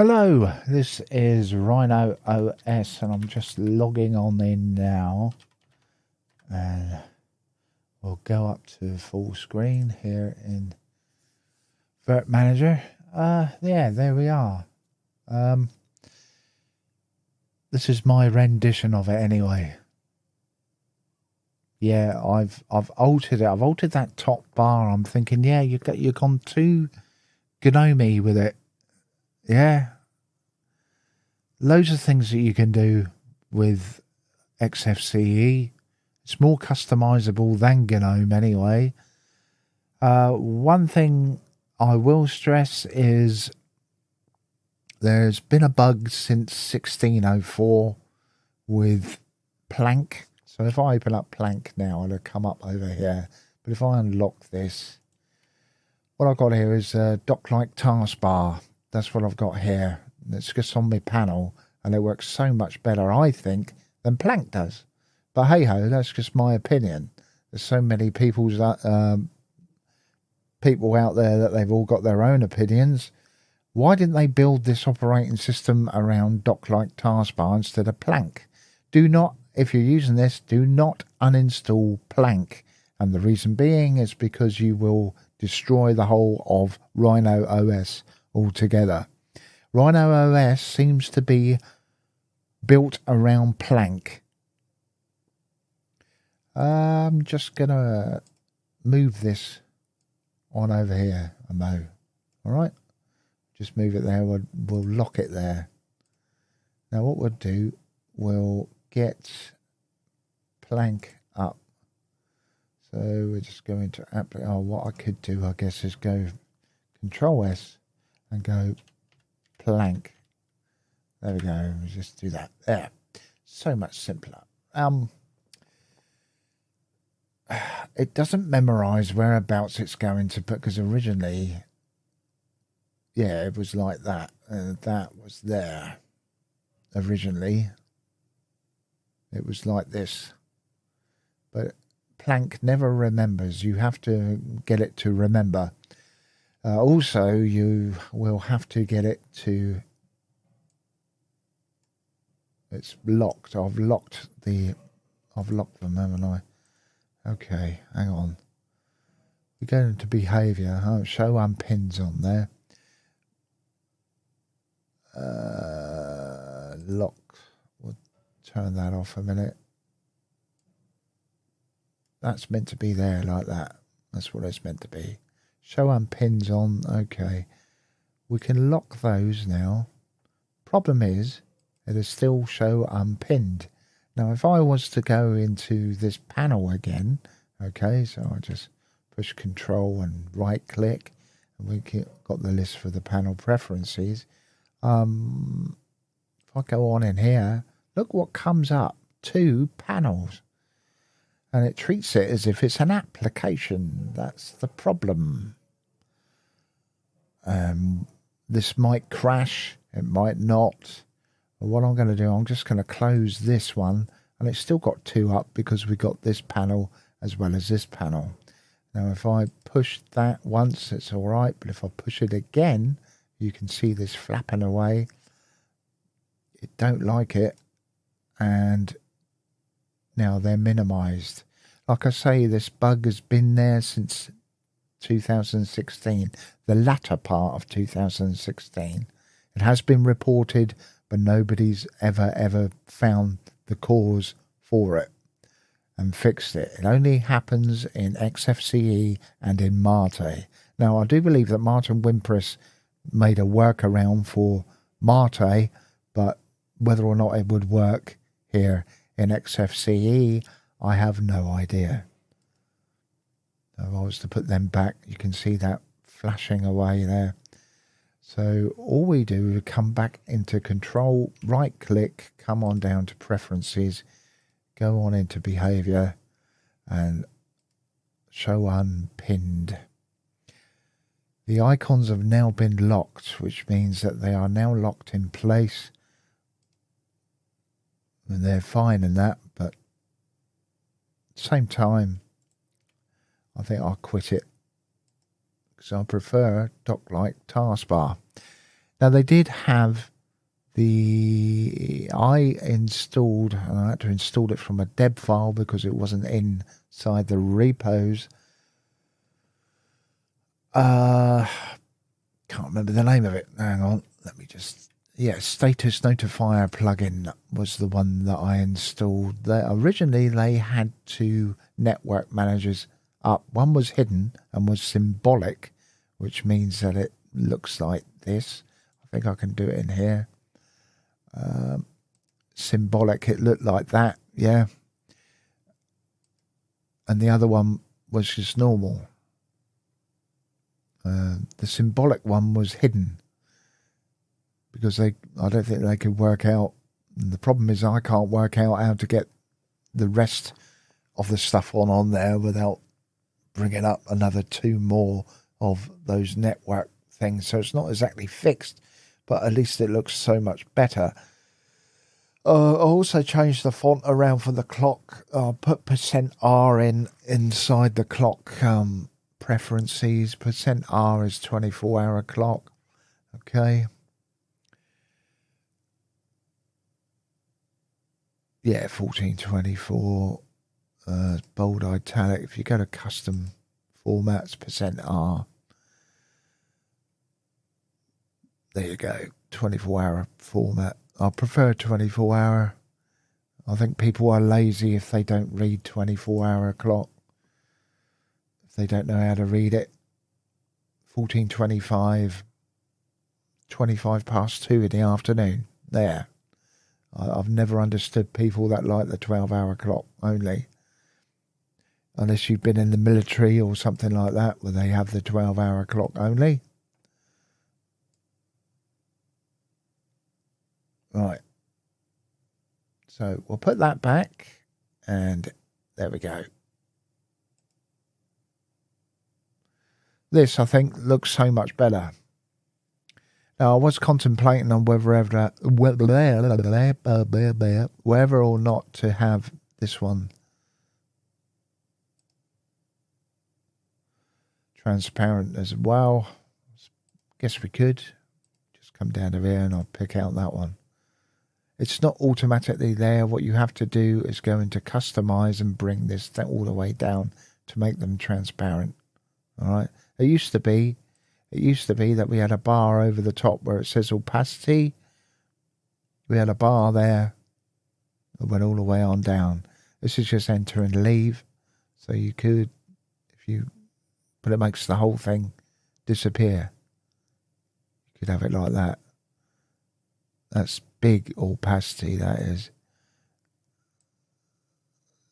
Hello, this is Rhino OS and I'm just logging on in now, and we'll go up to full screen here in Vert Manager. Yeah, there we are. This is my rendition of it anyway. Yeah, I've altered it. I've altered that top bar. I'm thinking, yeah, you've gone too GNOME with it. Yeah. Loads of things that you can do with XFCE. It's more customizable than GNOME anyway. One thing I will stress is there's been a bug since 1604 with Plank. So if I open up Plank now, it'll come up over here. But if I unlock this, what I've got here is a docklike taskbar. That's what I've got here. It's just on my panel, and it works so much better, I think, than Plank does. But hey-ho, that's just my opinion. There's so many people out there that they've all got their own opinions. Why didn't they build this operating system around docklike taskbar instead of Plank? Do not, if you're using this, do not uninstall Plank. And the reason being is because you will destroy the whole of Rhino OS altogether. Rhino OS seems to be built around Plank. I'm just going to move this on over here. I know. All right. Just move it there. We'll lock it there. Now what we'll do, we'll get Plank up. So we're just going to what I could do, I guess, is go Control S and go Plank. There we go. We'll just do that. There. So much simpler. It doesn't memorize whereabouts it's going to put, because originally, yeah, it was like that. That was there. Originally, it was like this. But Plank never remembers. You have to get it to remember. Also, you will have to get it to... It's locked. I've locked them, haven't I? Okay, hang on. We go into behavior. Show unpins on there. Lock. We'll turn that off a minute. That's meant to be there like that. That's what it's meant to be. Show unpins on. Okay. We can lock those now. Problem is, it'll still show unpinned. Now, if I was to go into this panel again, okay, so I just push Control and right click, and we got the list for the panel preferences. If I go on in here, look what comes up. 2 panels. And it treats it as if it's an application. That's the problem. This might crash. It might not. But what I'm going to do, I'm just going to close this one. And it's still got 2 up because we got this panel as well as this panel. Now, if I push that once, it's all right. But if I push it again, you can see this flapping away. It don't like it. And now they're minimized. Like I say, this bug has been there since 2016, the latter part of 2016. It has been reported, but nobody's ever found the cause for it and fixed it. It only happens in XFCE and in Mate. Now, I do believe that Martin Wimpress made a workaround for Mate, but whether or not it would work here in XFCE, I have no idea. If I was to put them back, you can see that flashing away there. So all we do is come back into Control, right click, come on down to Preferences, go on into Behavior and Show Unpinned. The icons have now been locked, which means that they are now locked in place. And they're fine in that, but at the same time, I think I'll quit it because I prefer docklike taskbar. Now they did have I installed, and I had to install it from a deb file because it wasn't inside the repos. Can't remember the name of it. Hang on, let me just. Yeah, Status Notifier plugin was the one that I installed. Originally, they had two network managers up. One was hidden and was symbolic, which means that it looks like this. I think I can do it in here. Symbolic, it looked like that, yeah. And the other one was just normal. The symbolic one was hidden because I don't think they could work out. The problem is I can't work out how to get the rest of the stuff on there without bringing up another two more of those network things. So it's not exactly fixed, but at least it looks so much better. I also changed the font around for the clock. I put %R inside the clock preferences. %R is 24-hour clock. Okay. Yeah, 1424. Bold italic. If you go to custom formats, %R. There you go. 24-hour format. I prefer 24-hour. I think people are lazy if they don't read 24-hour clock. If they don't know how to read it. 1425. 25 past 2 in the afternoon. There. I've never understood people that like the 12-hour clock only. Unless you've been in the military or something like that, where they have the 12-hour clock only. Right. So we'll put that back. And there we go. This, I think, looks so much better. Now, I was contemplating on whether or not to have this one transparent as well. Guess we could. Just come down to here and I'll pick out that one. It's not automatically there. What you have to do is go into customize and bring this all the way down to make them transparent. All right. It used to be that we had a bar over the top where it says opacity. We had a bar there that went all the way on down. This is just enter and leave. So you could, but it makes the whole thing disappear. You could have it like that. That's big opacity, that is.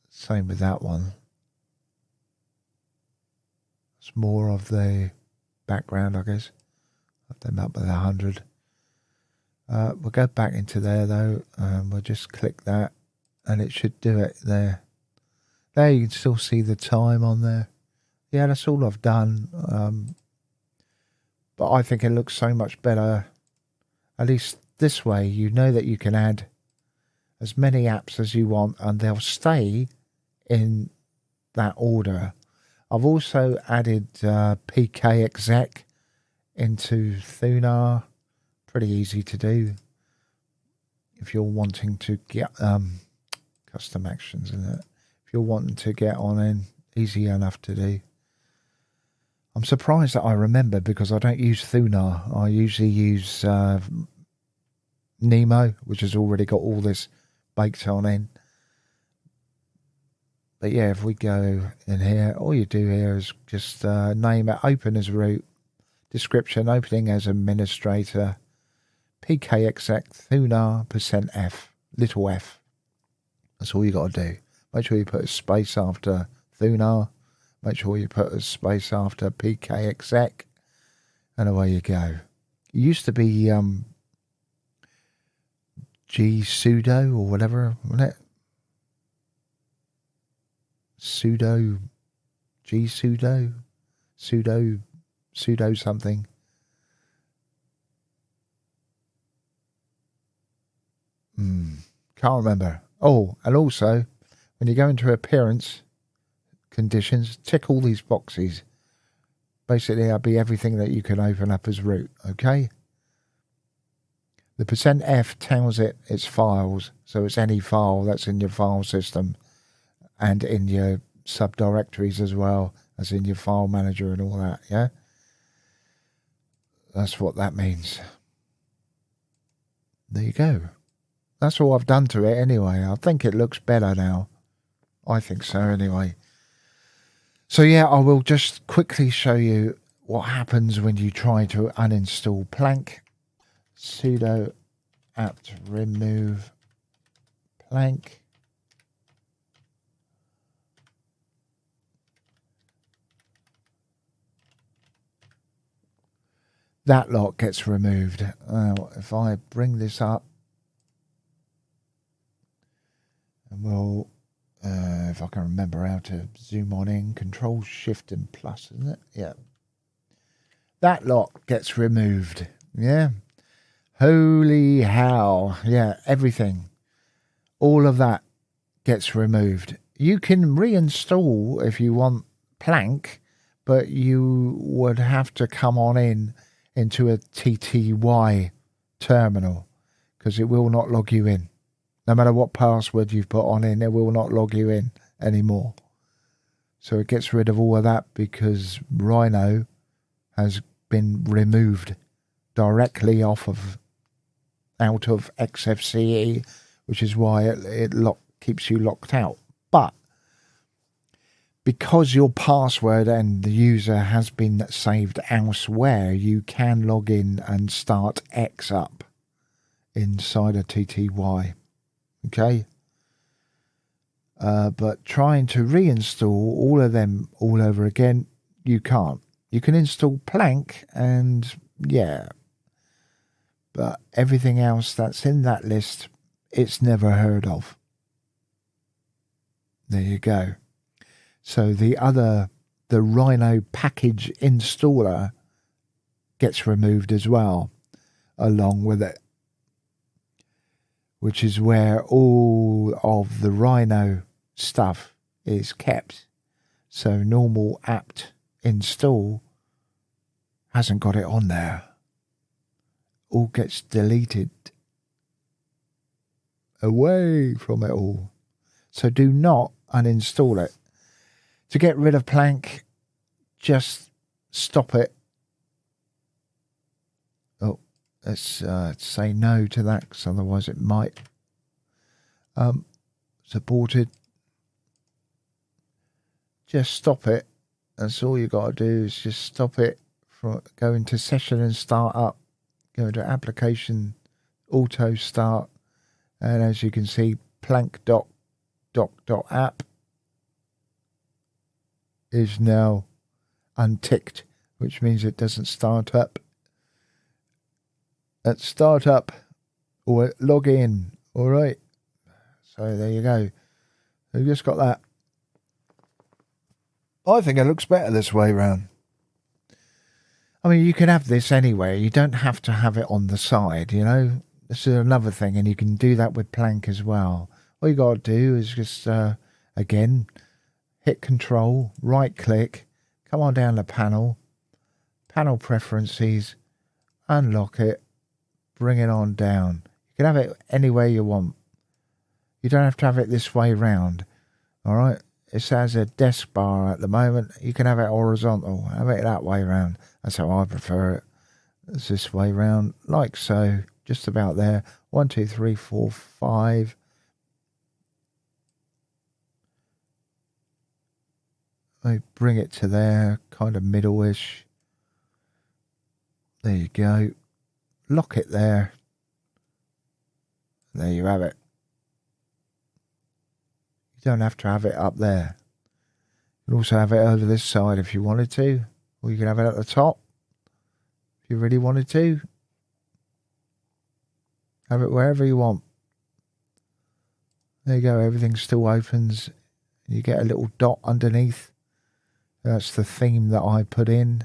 Same with that one. It's more of the background, I guess. I've done that with 100. We'll go back into there though. We'll just click that and it should do it there. There you can still see the time on there. Yeah, that's all I've done. But I think it looks so much better. At least this way, you know that you can add as many apps as you want and they'll stay in that order. I've also added pkexec into Thunar. Pretty easy to do if you're wanting to get custom actions in it. If you're wanting to get on in, easy enough to do. I'm surprised that I remember because I don't use Thunar. I usually use Nemo, which has already got all this baked on in. But yeah, if we go in here, all you do here is just name it, open as root, description, opening as administrator, pkexec, Thunar, %f, little f. That's all you got to do. Make sure you put a space after Thunar. Make sure you put a space after pkexec. And away you go. It used to be sudo or whatever, wasn't it? Sudo something. Can't remember. Oh, and also, when you go into appearance conditions, tick all these boxes. Basically, that'll be everything that you can open up as root, okay? The %F tells it it's files, so it's any file that's in your file system and in your subdirectories as well as in your file manager and all that, yeah? That's what that means. There you go. That's all I've done to it anyway. I think it looks better now. I think so anyway. So yeah, I will just quickly show you what happens when you try to uninstall Plank. Sudo apt remove Plank. That lot gets removed. If I bring this up, and we'll, if I can remember how to zoom on in, Control Shift and Plus, isn't it? Yeah. That lot gets removed. Yeah. Holy hell. Yeah, everything. All of that gets removed. You can reinstall if you want Plank, but you would have to come on into a TTY terminal because it will not log you in. No matter what password you've put on in, it will not log you in anymore. So it gets rid of all of that because Rhino has been removed directly out of XFCE, which is why it keeps you locked out. But because your password and the user has been saved elsewhere, you can log in and start X up inside a TTY. Okay? But trying to reinstall all of them all over again, you can't. You can install Plank and yeah, but everything else that's in that list, it's never heard of. There you go. So the Rhino package installer gets removed as well, along with it, which is where all of the Rhino stuff is kept. So normal apt install hasn't got it on there. All gets deleted away from it all. So do not uninstall it. To get rid of Plank, just stop it. Oh, let's say no to that, because otherwise it might. Supported. Just stop it. That's all you got to do is just stop it. Go into session and start up. Go into application, auto start. And as you can see, plank.doc.app is now unticked, which means it doesn't start up. At startup or log in. All right. So there you go. We've just got that. I think it looks better this way round. I mean, you can have this anyway. You don't have to have it on the side, you know. This is another thing, and you can do that with Plank as well. All you got to do is just, again, hit Control, right-click, come on down the panel, panel preferences, unlock it, bring it on down. You can have it any way you want. You don't have to have it this way round. All right? It says a desk bar at the moment. You can have it horizontal. Have it that way round. That's how I prefer it. It's this way round, like so. Just about there. 1, 2, 3, 4, 5. I bring it to there, kind of middle-ish. There you go. Lock it there. There you have it. You don't have to have it up there. You can also have it over this side if you wanted to. Or you can have it at the top if you really wanted to. Have it wherever you want. There you go. Everything still opens. You get a little dot underneath. That's the theme that I put in.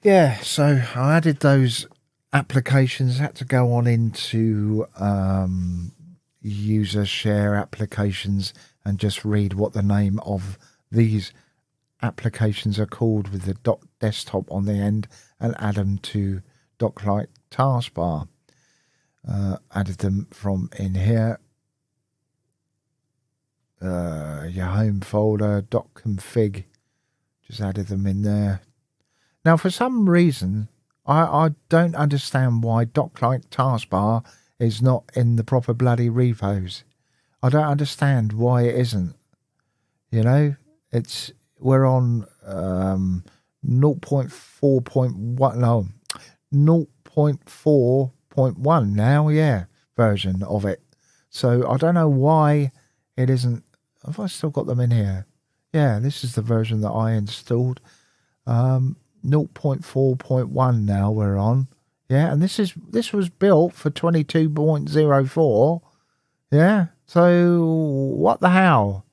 Yeah, so I added those applications. Had to go on into user share applications and just read what the name of these applications are called with the .desktop on the end and add them to docklike taskbar. Added them from in here. Your home folder, .config, just added them in there. Now, for some reason, I don't understand why docklike taskbar is not in the proper bloody repos. I don't understand why it isn't. You know, we're on 0.4.1, no, 0.4.1 now, yeah, version of it. So I don't know why it isn't. Have I still got them in here? Yeah, this is the version that I installed. 0.4.1 now we're on. Yeah, and this was built for 22.04. Yeah, so what the hell?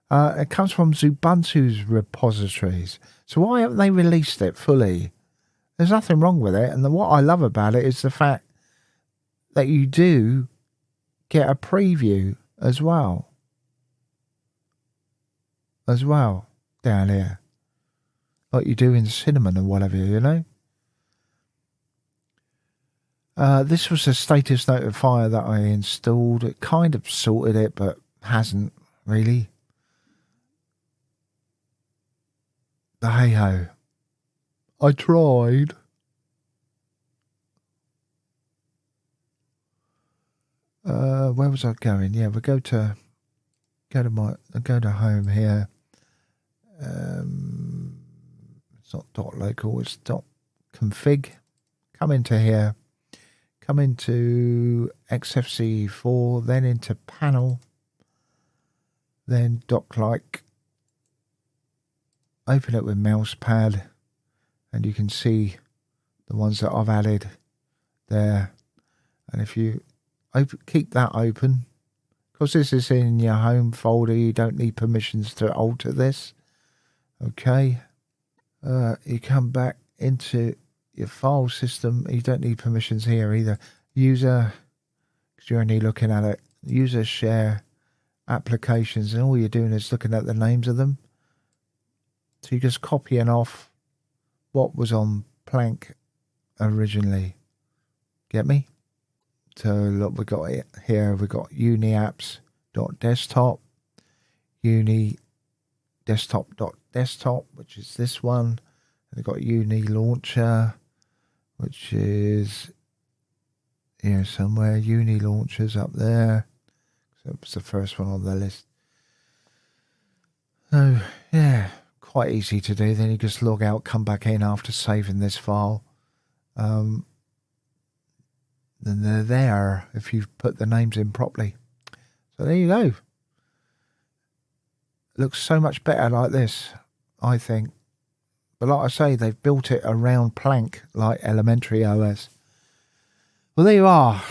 It comes from Xubuntu's repositories. So why haven't they released it fully? There's nothing wrong with it. And what I love about it is the fact that you do get a preview as well. Down here. Like you do in Cinnamon or whatever, you know. This was a status notifier that I installed. It kind of sorted it, but hasn't really. But hey ho. I tried. Where was I going? Yeah, we'll go to home here. It's not .local, it's .config. Come into here. Come into XFCE4, then into panel, then docklike. Open it with mousepad, and you can see the ones that I've added there. And if you keep that open, because this is in your home folder, you don't need permissions to alter this. Okay. You come back into your file system. You don't need permissions here either. User, because you're only looking at it. User, share, applications, and all you're doing is looking at the names of them. So you're just copying off what was on Plank originally. Get me? So look, we got it here. We got uniapps.desktop, uni desktop.desktop, which is this one. And we've got uni launcher, which is here somewhere. Uni launchers up there. So it was the first one on the list. So yeah, quite easy to do. Then you just log out, come back in after saving this file. Then they're there if you've put the names in properly. So there you go. It looks so much better like this, I think. But like I say, they've built it around Plank, like Elementary OS. Well, there you are.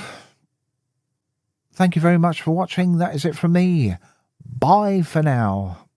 Thank you very much for watching. That is it from me. Bye for now.